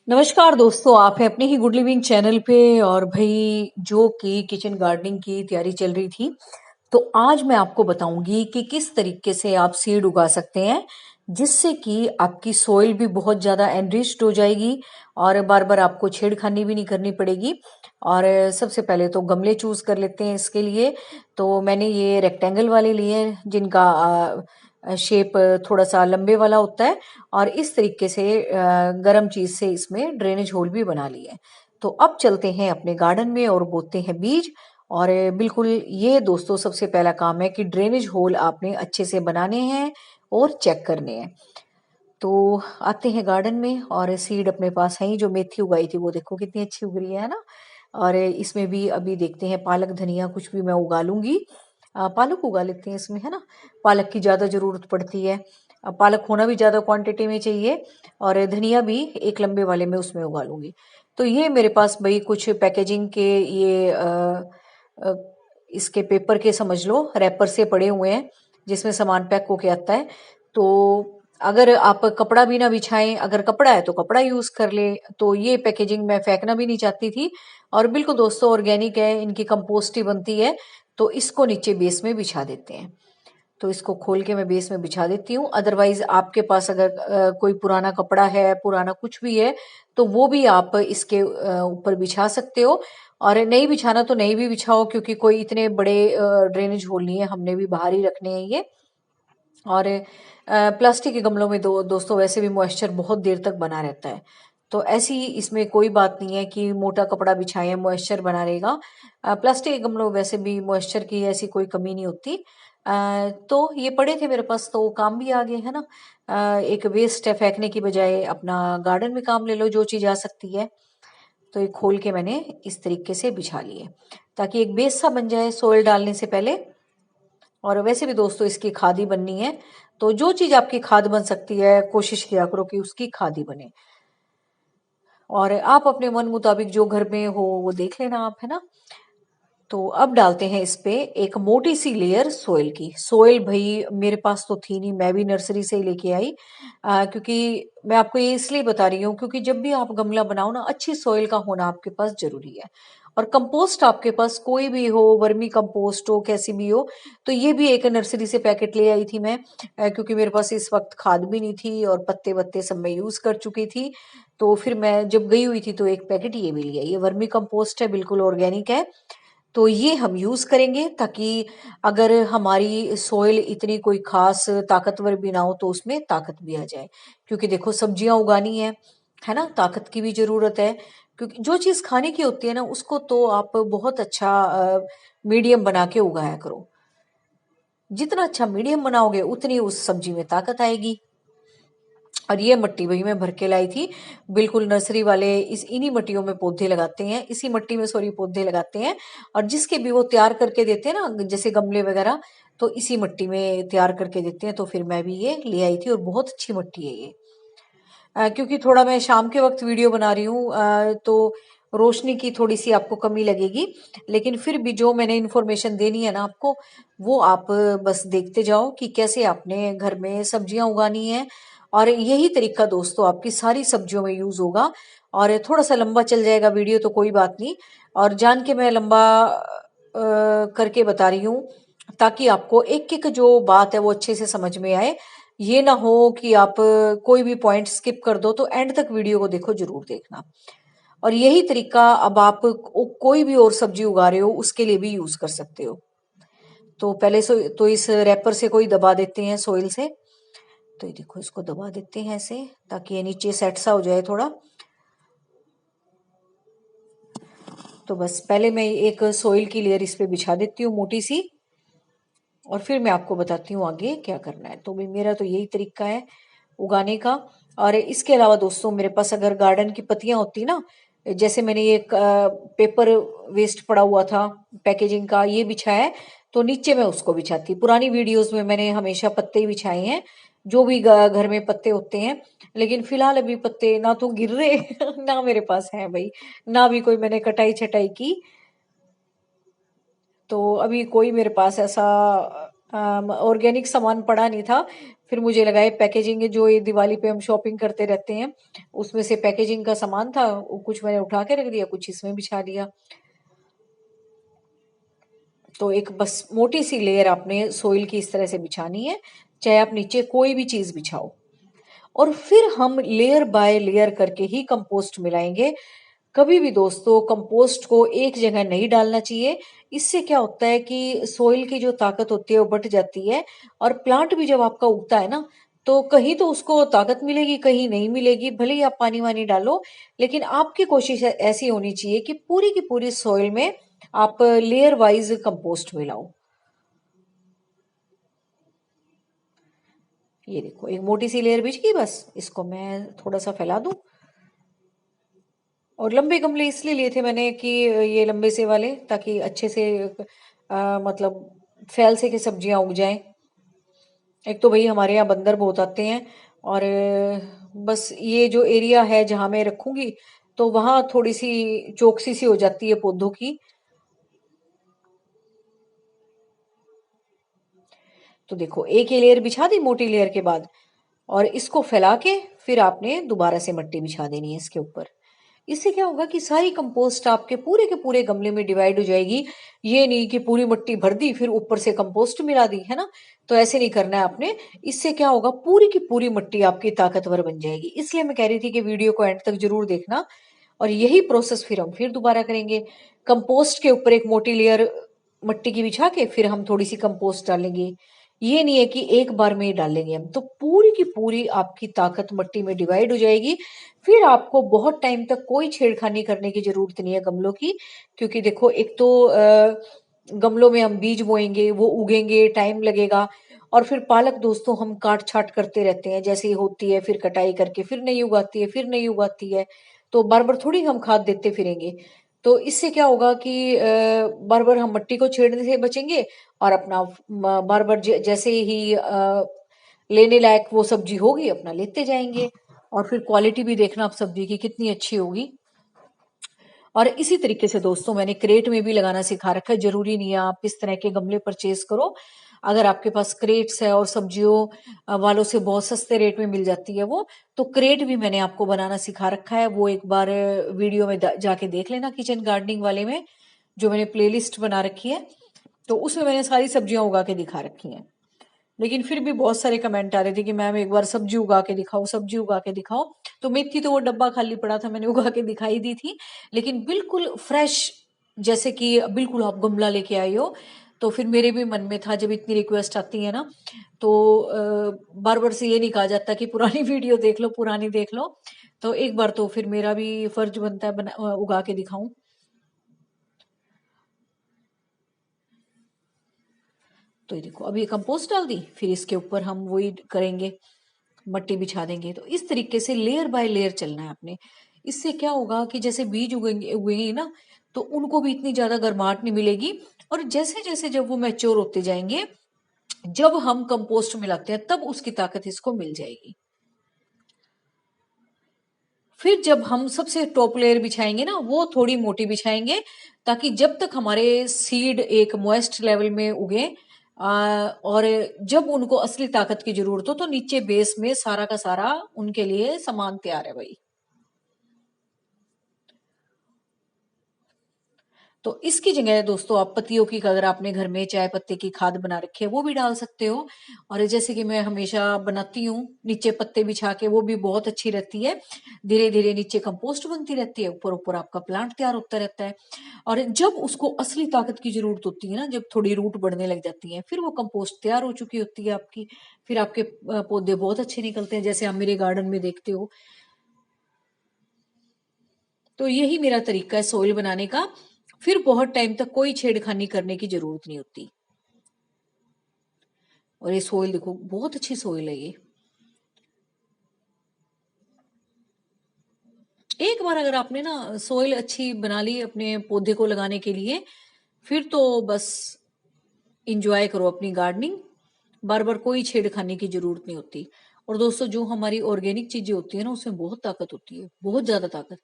नमस्कार दोस्तों, आप हैं अपने ही गुड लिविंग चैनल पे। और भाई जो कि किचन गार्डनिंग की तैयारी चल रही थी, तो आज मैं आपको बताऊंगी कि किस तरीके से आप सीड उगा सकते हैं, जिससे कि आपकी सॉइल भी बहुत ज़्यादा एनरिच्ड हो जाएगी और बार बार आपको छेड़खानी भी नहीं करनी पड़ेगी। और सबसे पहले तो गमले चूज कर लेते हैं इसके लिए। तो मैंने ये रेक्टेंगल वाले लिए हैं, जिनका शेप थोड़ा सा लंबे वाला होता है। और इस तरीके से गर्म चीज से इसमें ड्रेनेज होल भी बना लिए हैं। तो अब चलते हैं अपने गार्डन में और बोते हैं बीज। और बिल्कुल ये दोस्तों सबसे पहला काम है कि ड्रेनेज होल आपने अच्छे से बनाने हैं और चेक करने हैं। तो आते हैं गार्डन में, और सीड अपने पास है ही। जो मेथी उगाई थी वो देखो कितनी अच्छी उग रही है ना। और इसमें भी अभी देखते हैं, पालक धनिया कुछ भी मैं उगा लूंगी। पालक उगा लेते हैं इसमें, है ना। पालक की ज़्यादा ज़रूरत पड़ती है। पालक होना भी ज़्यादा क्वांटिटी में चाहिए। और धनिया भी एक लंबे वाले में उसमें उगा लूंगी। तो ये मेरे पास भाई कुछ पैकेजिंग के ये अ, इसके पेपर के समझ लो रैपर से पड़े हुए हैं, जिसमें सामान पैक होके आता है। तो अगर आप कपड़ा भी ना बिछाएं, अगर कपड़ा है तो कपड़ा यूज कर ले। तो ये पैकेजिंग मैं फेंकना भी नहीं चाहती थी। और बिल्कुल दोस्तों ऑर्गेनिक है, इनकी कंपोस्ट ही बनती है। तो इसको नीचे बेस में बिछा देते हैं। तो इसको खोल के मैं बेस में बिछा देती हूँ। अदरवाइज आपके पास अगर कोई पुराना कपड़ा है, पुराना कुछ भी है, तो वो भी आप इसके ऊपर बिछा सकते हो। और नहीं बिछाना तो नहीं भी बिछाओ, क्योंकि कोई इतने बड़े ड्रेनेज होल नहीं है, हमने भी बाहर ही रखने हैं ये। और प्लास्टिक के गमलों में दोस्तों वैसे भी मॉइस्चर बहुत देर तक बना रहता है। तो ऐसी इसमें कोई बात नहीं है कि मोटा कपड़ा बिछाएं मॉइस्चर बना रहेगा। प्लास्टिक के गमलों में वैसे भी मॉइस्चर की ऐसी कोई कमी नहीं होती। तो ये पड़े थे मेरे पास तो काम भी आ गए, है ना। एक वेस्ट है फेंकने की बजाय, अपना गार्डन में काम ले लो जो चीज आ सकती है। तो ये खोल के मैंने इस तरीके से बिछा लिए, ताकि एक बेस सा बन जाए सोयल डालने से पहले। और वैसे भी दोस्तों इसकी खाद ही बननी है। तो जो चीज आपकी खाद बन सकती है, कोशिश किया करो कि उसकी खाद ही बने। और आप अपने मन मुताबिक जो घर में हो वो देख लेना आप, है ना। तो अब डालते हैं इस पे एक मोटी सी लेयर सोयल की। सोयल भाई मेरे पास तो थी नहीं, मैं भी नर्सरी से ही लेके आई। क्योंकि मैं आपको ये इसलिए बता रही हूँ, क्योंकि जब भी आप गमला बनाओ ना, अच्छी सोयल का होना आपके पास जरूरी है। और कंपोस्ट आपके पास कोई भी हो, वर्मी कंपोस्ट हो, कैसी भी हो। तो ये भी एक नर्सरी से पैकेट ले आई थी मैं, क्योंकि मेरे पास इस वक्त खाद भी नहीं थी और पत्ते वत्ते सब मैं यूज कर चुकी थी। तो फिर मैं जब गई हुई थी तो एक पैकेट ये भी लिया। ये वर्मी कंपोस्ट है, बिल्कुल ऑर्गेनिक है। तो ये हम यूज करेंगे, ताकि अगर हमारी सोइल इतनी कोई खास ताकतवर भी ना हो तो उसमें ताकत भी आ जाए। क्योंकि देखो सब्जियां उगानी है ना, ताकत की भी जरूरत है। क्योंकि जो चीज खाने की होती है ना, उसको तो आप बहुत अच्छा मीडियम बना के उगाया करो। जितना अच्छा मीडियम बनाओगे उतनी उस सब्जी में ताकत आएगी। और ये मिट्टी वही मैं भर के लाई थी। बिल्कुल नर्सरी वाले इस इन्हीं मिट्टियों में पौधे लगाते हैं, इसी मिट्टी में सॉरी पौधे लगाते हैं। और जिसके भी वो तैयार करके देते हैं ना, जैसे गमले वगैरह, तो इसी मिट्टी में तैयार करके देते हैं। तो फिर मैं भी ये ले आई थी, और बहुत अच्छी मिट्टी है ये। क्योंकि थोड़ा मैं शाम के वक्त वीडियो बना रही हूँ, तो रोशनी की थोड़ी सी आपको कमी लगेगी। लेकिन फिर भी जो मैंने इन्फॉर्मेशन देनी है ना आपको, वो आप बस देखते जाओ कि कैसे आपने घर में सब्जियां उगानी है। और यही तरीका दोस्तों आपकी सारी सब्जियों में यूज होगा। और थोड़ा सा लंबा चल जाएगा वीडियो तो कोई बात नहीं। और जान के मैं लंबा करके बता रही हूँ, ताकि आपको एक एक जो बात है वो अच्छे से समझ में आए। ये ना हो कि आप कोई भी पॉइंट स्किप कर दो। तो एंड तक वीडियो को देखो, जरूर देखना। और यही तरीका अब आप कोई भी और सब्जी उगा रहे हो उसके लिए भी यूज कर सकते हो। तो पहले तो इस रैपर से कोई दबा देते हैं सोइल से। तो ये देखो इसको दबा देते हैं ऐसे, ताकि ये नीचे सेट सा हो जाए थोड़ा। तो बस पहले मैं एक सोइल की लेयर इस पे बिछा देती हूँ मोटी सी। और फिर मैं आपको बताती हूँ आगे क्या करना है। तो भाई मेरा तो यही तरीका है उगाने का। और इसके अलावा दोस्तों मेरे पास अगर गार्डन की पत्तियां होती ना, जैसे मैंने ये पेपर वेस्ट पड़ा हुआ था पैकेजिंग का, ये बिछाया है। तो नीचे मैं उसको बिछाती। पुरानी वीडियोस में मैंने हमेशा पत्ते ही बिछाए हैं, जो भी घर में पत्ते होते हैं। लेकिन फिलहाल अभी पत्ते ना तो गिर रहे ना मेरे पास है भाई, ना भी कोई मैंने कटाई छटाई की। तो अभी कोई मेरे पास ऐसा ऑर्गेनिक सामान पड़ा नहीं था। फिर मुझे लगा ये पैकेजिंग जो ये दिवाली पे हम शॉपिंग करते रहते हैं उसमें से पैकेजिंग का सामान था, कुछ मैंने उठा के रख दिया, कुछ इसमें बिछा दिया। तो एक बस मोटी सी लेयर आपने सोइल की इस तरह से बिछानी है, चाहे आप नीचे कोई भी चीज बिछाओ। और फिर हम लेयर बाय लेयर करके ही कंपोस्ट मिलाएंगे। कभी भी दोस्तों कंपोस्ट को एक जगह नहीं डालना चाहिए। इससे क्या होता है कि सोइल की जो ताकत होती है वो बट जाती है, और प्लांट भी जब आपका उगता है ना, तो कहीं तो उसको ताकत मिलेगी, कहीं नहीं मिलेगी। भले ही आप पानी वानी डालो, लेकिन आपकी कोशिश ऐसी होनी चाहिए कि पूरी की पूरी सोइल में आप लेयर वाइज कंपोस्ट मिलाओ। ये देखो एक मोटी सी लेयर बिछ गई, बस इसको मैं थोड़ा सा फैला दूं। और लंबे गमले इसलिए लिए थे मैंने कि ये लंबे से वाले, ताकि अच्छे से मतलब फैल से के सब्जियां उग जाएं। एक तो भाई हमारे यहाँ बंदर बहुत आते हैं, और बस ये जो एरिया है जहां मैं रखूंगी तो वहां थोड़ी सी चौकसी सी हो जाती है पौधों की। तो देखो एक ये लेयर बिछा दी मोटी लेयर के बाद, और इसको फैला के फिर आपने दोबारा से मिट्टी बिछा देनी है इसके ऊपर। इससे क्या होगा कि सारी कंपोस्ट आपके पूरे के पूरे गमले में डिवाइड हो जाएगी। ये नहीं कि पूरी मिट्टी भर दी फिर ऊपर से कंपोस्ट मिला दी, है ना। तो ऐसे नहीं करना है आपने। इससे क्या होगा, पूरी की पूरी मिट्टी आपकी ताकतवर बन जाएगी। इसलिए मैं कह रही थी कि वीडियो को एंड तक जरूर देखना। और यही प्रोसेस फिर हम फिर दोबारा करेंगे। कंपोस्ट के ऊपर एक मोटी लेयर मिट्टी की बिछा के फिर हम थोड़ी सी कंपोस्ट डालेंगे। ये नहीं है कि एक बार में ही डालेंगे हम, तो पूरी की पूरी आपकी ताकत मिट्टी में डिवाइड हो जाएगी। फिर आपको बहुत टाइम तक कोई छेड़खानी करने की जरूरत नहीं है गमलों की। क्योंकि देखो एक तो गमलों में हम बीज बोएंगे, वो उगेंगे, टाइम लगेगा। और फिर पालक दोस्तों हम काट छाट करते रहते हैं, जैसे ही होती है फिर कटाई करके फिर नहीं उगाती है, फिर नहीं उगाती है। तो बार बार थोड़ी हम खाद देते फिरेंगे। तो इससे क्या होगा कि बार बार हम मिट्टी को छेड़ने से बचेंगे, और अपना बार बार जैसे ही लेने लायक वो सब्जी होगी अपना लेते जाएंगे। और फिर क्वालिटी भी देखना आप सब्जी की कितनी अच्छी होगी। और इसी तरीके से दोस्तों मैंने क्रेट में भी लगाना सिखा रखा है। जरूरी नहीं है आप इस तरह के गमले परचेज करो। अगर आपके पास क्रेट्स है और सब्जियों वालों से बहुत सस्ते रेट में मिल जाती है वो, तो क्रेट भी मैंने आपको बनाना सिखा रखा है। वो एक बार वीडियो में जाके देख लेना, किचन गार्डनिंग वाले में जो मैंने प्लेलिस्ट बना रखी है। तो उसमें मैंने सारी सब्जियां उगा के दिखा रखी हैं। लेकिन फिर भी बहुत सारे कमेंट आ रहे थे कि मैम एक बार सब्जी उगा के दिखाओ, सब्जी उगा के दिखाओ। तो मेथी तो वो डब्बा खाली पड़ा था, मैंने उगा के दिखाई दी थी। लेकिन बिल्कुल फ्रेश, जैसे कि बिल्कुल आप गमला लेके आई हो। तो फिर मेरे भी मन में था, जब इतनी रिक्वेस्ट आती है ना, तो बार बार से ये नहीं कहा जाता कि पुरानी वीडियो देख लो, पुरानी देख लो। तो एक बार तो फिर मेरा भी फर्ज बनता है उगा के दिखाऊं। तो ये देखो अभी कंपोस्ट डाल दी, फिर इसके ऊपर हम वही करेंगे, मट्टी बिछा देंगे। तो इस तरीके से लेयर बाय लेयर चलना है आपने। इससे क्या होगा कि जैसे बीज उगेंगे उगेंगे ना, तो उनको भी इतनी ज्यादा गर्माहट नहीं मिलेगी। और जैसे जैसे जब वो मैच्योर होते जाएंगे, जब हम कंपोस्ट मिलाते हैं तब उसकी ताकत इसको मिल जाएगी। फिर जब हम सबसे टॉप लेयर बिछाएंगे ना, वो थोड़ी मोटी बिछाएंगे, ताकि जब तक हमारे सीड एक मॉइस्ट लेवल में उगे, और जब उनको असली ताकत की जरूरत हो, तो नीचे बेस में सारा का सारा उनके लिए सामान तैयार है भाई। तो इसकी जगह दोस्तों आप पत्तियों की, अगर आपने घर में चाय पत्ते की खाद बना रखी है वो भी डाल सकते हो। और जैसे कि मैं हमेशा बनाती हूँ, नीचे पत्ते बिछा के, वो भी बहुत अच्छी रहती है। धीरे धीरे नीचे कंपोस्ट बनती रहती है, ऊपर ऊपर आपका प्लांट तैयार होता रहता है। और जब उसको असली ताकत की जरूरत होती है ना, जब थोड़ी रूट बढ़ने लग जाती है, फिर वो कंपोस्ट तैयार हो चुकी होती है आपकी। फिर आपके पौधे बहुत अच्छे निकलते हैं, जैसे आप मेरे गार्डन में देखते हो। तो यही मेरा तरीका है सोइल बनाने का। फिर बहुत टाइम तक कोई छेड़खानी करने की जरूरत नहीं होती। और ये सोइल देखो बहुत अच्छी सोइल है ये। एक बार अगर आपने ना सोइल अच्छी बना ली अपने पौधे को लगाने के लिए, फिर तो बस इंजॉय करो अपनी गार्डनिंग। बार बार कोई छेड़खानी की जरूरत नहीं होती। और दोस्तों जो हमारी ऑर्गेनिक चीजें होती है ना, उसमें बहुत ताकत होती है, बहुत ज्यादा ताकत।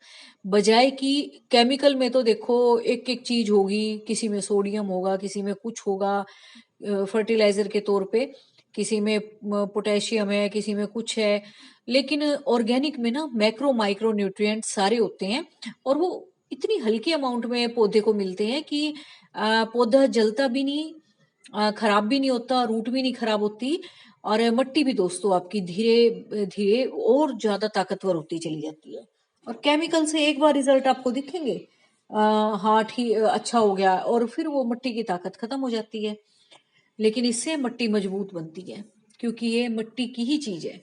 बजाय कि केमिकल में तो देखो एक एक चीज होगी, किसी में सोडियम होगा, किसी में कुछ होगा फर्टिलाइजर के तौर पे। किसी में पोटेशियम है, किसी में कुछ है, लेकिन ऑर्गेनिक में ना मैक्रो माइक्रो न्यूट्रिएंट सारे होते हैं और वो इतनी हल्की अमाउंट में पौधे को मिलते हैं कि पौधा जलता भी नहीं, खराब भी नहीं होता, रूट भी नहीं खराब होती, और मिट्टी भी दोस्तों आपकी धीरे धीरे और ज्यादा ताकतवर होती चली जाती है। और केमिकल से एक बार रिजल्ट आपको दिखेंगे, हाँ ठीक अच्छा हो गया, और फिर वो मिट्टी की ताकत खत्म हो जाती है। लेकिन इससे मिट्टी मजबूत बनती है, क्योंकि ये मिट्टी की ही चीज है।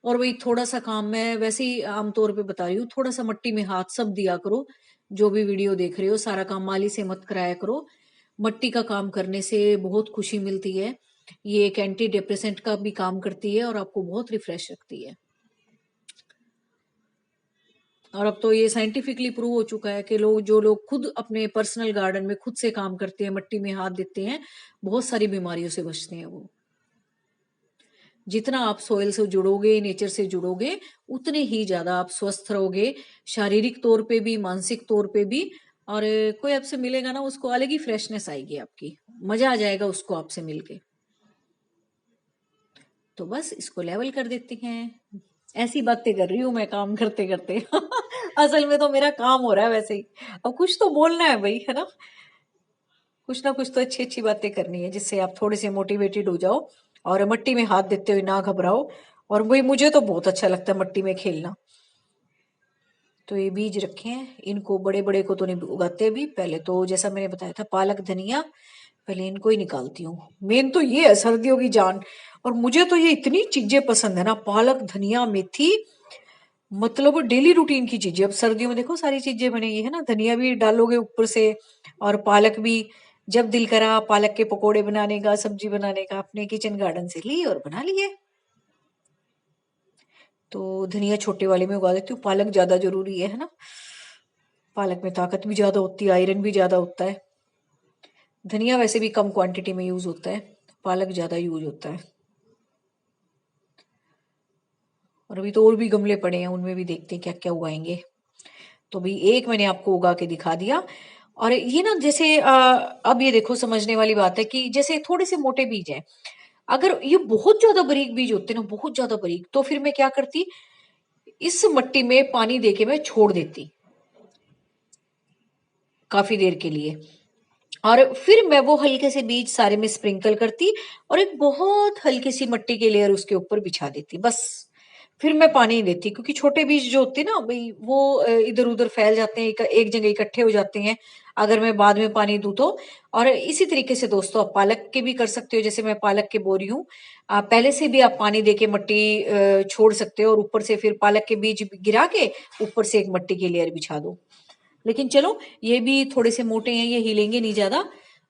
और वही थोड़ा सा काम मैं वैसे ही आमतौर पे बता रही हूँ, थोड़ा सा मिट्टी में हाथ सब दिया करो। जो भी वीडियो देख रहे हो, सारा काम माली से मत कराया करो। मिट्टी का काम करने से बहुत खुशी मिलती है। ये एक एंटी डिप्रेसेंट का भी काम करती है और आपको बहुत रिफ्रेश रखती है। और अब तो ये साइंटिफिकली प्रूव हो चुका है कि जो लोग खुद अपने पर्सनल गार्डन में खुद से काम करते हैं, मिट्टी में हाथ देते हैं, बहुत सारी बीमारियों से बचते हैं वो। जितना आप सोइल से जुड़ोगे, नेचर से जुड़ोगे, उतने ही ज्यादा आप स्वस्थ रहोगे, शारीरिक तौर पे भी, मानसिक तौर पे भी। और कोई आपसे मिलेगा ना, उसको अलग ही फ्रेशनेस आएगी, आपकी मजा आ जाएगा उसको आपसे मिलके। तो बस इसको लेवल कर देते हैं। ऐसी बातें कर रही हूँ मैं काम करते करते। असल में तो मेरा काम हो रहा है वैसे ही। अब कुछ तो बोलना है भाई, है ना? कुछ ना कुछ तो अच्छी अच्छी बातें करनी है, जिससे आप थोड़े से मोटिवेटेड हो जाओ और मिट्टी में हाथ देते हुए ना घबराओ। और वही मुझे तो बहुत अच्छा लगता है मिट्टी में खेलना। तो ये बीज रखे हैं, इनको बड़े बड़े को तो नहीं उगाते अभी, पहले तो जैसा मैंने बताया था पालक धनिया, पहले इनको ही निकालती हूँ। मेन तो ये है सर्दियों की जान। और मुझे तो ये इतनी चीजें पसंद है ना, पालक धनिया मेथी, मतलब डेली रूटीन की चीजें। अब सर्दियों में देखो सारी चीजें बनेगी, है ना? धनिया भी डालोगे ऊपर से, और पालक भी। जब दिल करा पालक के पकोड़े बनाने का, सब्जी बनाने का, अपने किचन गार्डन से ली और बना लिए। तो धनिया छोटे वाले में उगा देती हूँ, पालक ज्यादा जरूरी है ना? पालक में ताकत भी ज्यादा होती है, आयरन भी ज्यादा होता है। धनिया वैसे भी कम क्वांटिटी में यूज होता है, पालक ज्यादा यूज होता है। और अभी तो और भी गमले पड़े हैं, उनमें भी देखते हैं क्या क्या उगाएंगे। तो भाई एक मैंने आपको उगा के दिखा दिया। और ये ना जैसे अब ये देखो समझने वाली बात है कि जैसे थोड़े से मोटे बीज हैं, अगर ये बहुत ज्यादा बारीक बीज होते ना, बहुत ज्यादा बारीक, तो फिर मैं क्या करती, इस मिट्टी में पानी देके मैं छोड़ देती काफी देर के लिए। और फिर मैं वो हल्के से बीज सारे में स्प्रिंकल करती, और एक बहुत हल्की सी मिट्टी की लेयर उसके ऊपर बिछा देती, बस। फिर मैं पानी नहीं देती, क्योंकि छोटे बीज जो होते हैं ना भाई, वो इधर उधर फैल जाते हैं, एक जगह इकट्ठे हो जाते हैं अगर मैं बाद में पानी दूं तो। और इसी तरीके से दोस्तों आप पालक के भी कर सकते हो, जैसे मैं पालक के बो रही हूँ। पहले से भी आप पानी देके मिट्टी छोड़ सकते हो, और ऊपर से फिर पालक के बीज गिरा के ऊपर से एक मिट्टी की लेयर बिछा दो। लेकिन चलो, ये भी थोड़े से मोटे हैं, ये हिलेंगे नहीं ज्यादा।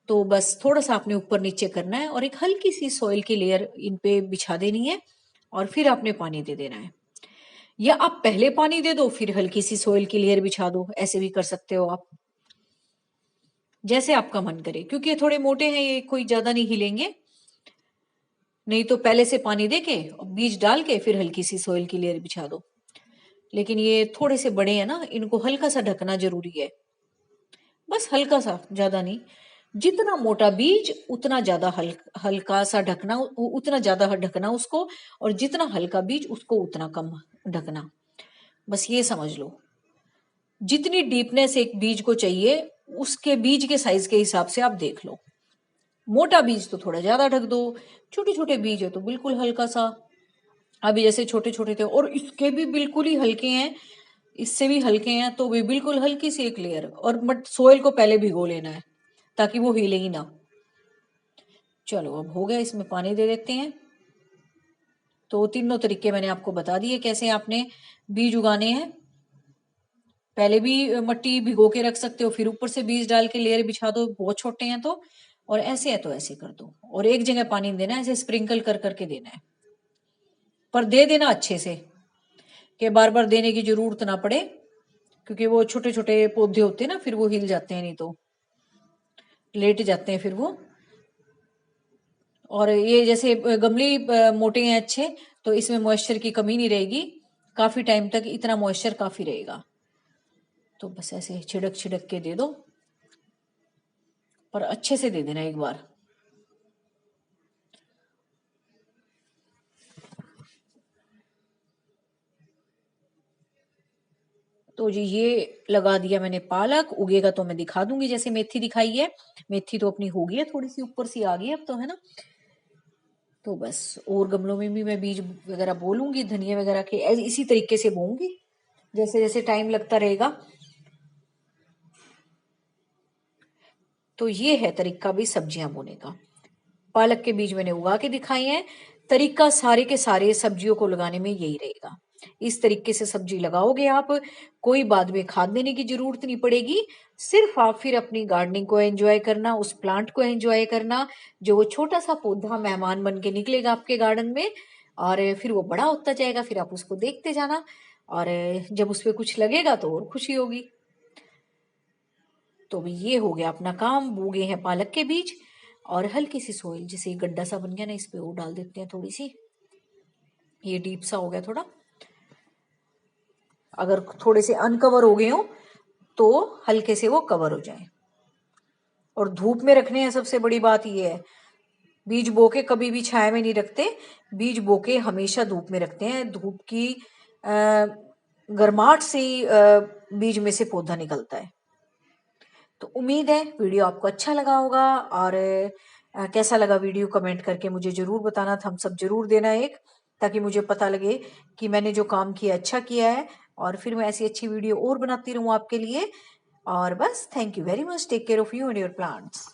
तो बस थोड़ा सा आपने ऊपर नीचे करना है, और एक हल्की सी सॉइल की लेयर इन पे बिछा देनी है, और फिर आपने पानी दे देना है। या आप पहले पानी दे दो, फिर हल्की सी सॉइल की लेयर बिछा दो, ऐसे भी कर सकते हो आप, जैसे आपका मन करे। क्योंकि ये थोड़े मोटे हैं, ये कोई ज्यादा नहीं हिलेंगे। नहीं तो पहले से पानी देके और बीज डाल के फिर हल्की सी सॉइल की लेयर बिछा दो। लेकिन ये थोड़े से बड़े हैं ना, इनको हल्का सा ढकना जरूरी है, बस हल्का सा, ज्यादा नहीं। जितना मोटा बीज उतना ज्यादा हल्का सा ढकना, उतना ज्यादा ढकना उसको। और जितना हल्का बीज उसको उतना कम ढकना। बस ये समझ लो, जितनी डीपनेस एक बीज को चाहिए, उसके बीज के साइज के हिसाब से आप देख लो। मोटा बीज तो थोड़ा ज्यादा ढक दो, छोटे छोटे बीज है तो बिल्कुल हल्का सा। अभी जैसे छोटे छोटे थे और इसके भी बिल्कुल ही हल्के हैं, इससे भी हल्के हैं, तो भी बिल्कुल हल्की सी एक लेयर, और बट सोयल को पहले भिगो लेना है ताकि वो हिले ही ना। चलो अब हो गया, इसमें पानी दे देते हैं। तो तीनों तरीके मैंने आपको बता दिए कैसे आपने बीज उगाने हैं। पहले भी मिट्टी भिगो के रख सकते हो, फिर ऊपर से बीज डाल के लेयर बिछा दो, बहुत छोटे हैं तो। और ऐसे है तो ऐसे कर दो, और एक जगह पानी देना है, ऐसे स्प्रिंकल कर करके देना है। पर दे देना अच्छे से, कि बार बार देने की जरूरत ना पड़े, क्योंकि वो छोटे छोटे पौधे होते हैं ना, फिर वो हिल जाते हैं, नहीं तो लेट जाते हैं फिर वो। और ये जैसे गमले मोटे हैं अच्छे, तो इसमें मॉइस्चर की कमी नहीं रहेगी, काफी टाइम तक इतना मॉइस्चर काफी रहेगा। तो बस ऐसे छिड़क छिड़क के दे दो, पर अच्छे से दे देना एक बार। तो जी ये लगा दिया मैंने पालक, उगेगा तो मैं दिखा दूंगी, जैसे मेथी दिखाई है। मेथी तो अपनी हो गई है, थोड़ी सी ऊपर सी आ गई अब तो, है ना। तो बस और गमलों में भी मैं बीज वगैरह बोलूंगी धनिया वगैरह के, इसी तरीके से बोऊंगी जैसे जैसे टाइम लगता रहेगा। तो ये है तरीका भी सब्जियां बोने का। पालक के बीज मैंने उगा के दिखाए हैं। तरीका सारे के सारे सब्जियों को लगाने में यही रहेगा। इस तरीके से सब्जी लगाओगे आप, कोई बाद में खाद देने की जरूरत नहीं पड़ेगी। सिर्फ आप फिर अपनी गार्डनिंग को एंजॉय करना, उस प्लांट को एंजॉय करना, जो वो छोटा सा पौधा मेहमान बन के निकलेगा आपके गार्डन में, और फिर वो बड़ा होता जाएगा, फिर आप उसको देखते जाना, और जब उस पर कुछ लगेगा तो और खुशी होगी। तो भी ये हो गया अपना काम, बो गए हैं पालक के बीज, और हल्की सी सोइल, जैसे गड्ढा सा बन गया ना, इस पे वो डाल देते हैं थोड़ी सी, ये डीप सा हो गया थोड़ा। अगर थोड़े से अनकवर हो गए हो तो हल्के से वो कवर हो जाए। और धूप में रखने हैं, सबसे बड़ी बात ये है, बीज बो के कभी भी छाया में नहीं रखते, बीज बो के हमेशा धूप में रखते हैं। धूप की गर्माहट से ही बीज में से पौधा निकलता है। तो उम्मीद है वीडियो आपको अच्छा लगा होगा, और कैसा लगा वीडियो कमेंट करके मुझे जरूर बताना, थम्स अप जरूर देना एक, ताकि मुझे पता लगे कि मैंने जो काम किया अच्छा किया है, और फिर मैं ऐसी अच्छी वीडियो और बनाती रहूं आपके लिए। और बस thank you very much, take care of you and your plants.